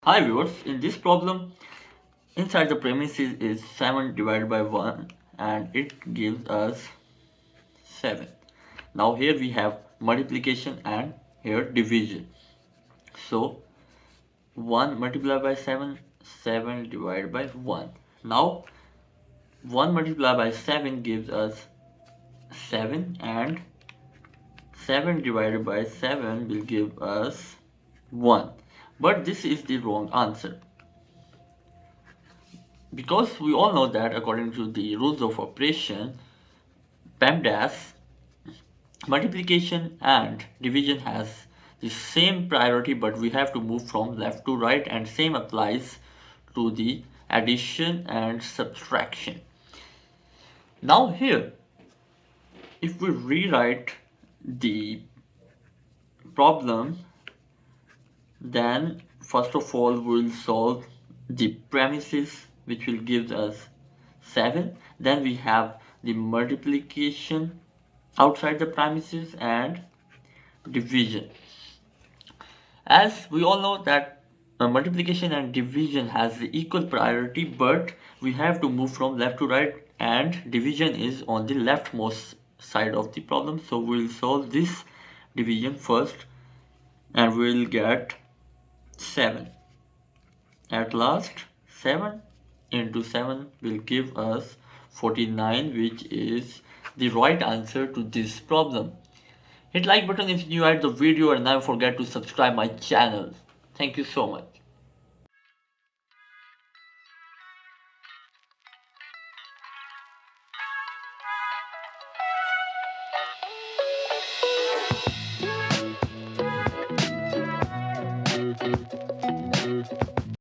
Hi viewers, in this problem, inside the premises is 7 divided by 1 and it gives us 7. Now here we have multiplication and here division. So 1 multiplied by 7, 7 divided by 1. Now 1 multiplied by 7 gives us 7 and 7 divided by 7 will give us 1. But this is the wrong answer. Because we all know that according to the rules of operation, PEMDAS, multiplication and division has the same priority, but we have to move from left to right, and same applies to the addition and subtraction. Now here, if we rewrite the problem, then first of all we'll solve the premises, which will give us 7. Then we have the multiplication outside the premises and division. As we all know that multiplication and division has the equal priority, but we have to move from left to right, and division is on the leftmost side of the problem. So we'll solve this division first and we'll get 7. At last 7 into 7 will give us 49, which is the right answer to this problem. Hit like button if you liked the video and never forget to subscribe my channel. Thank you so much.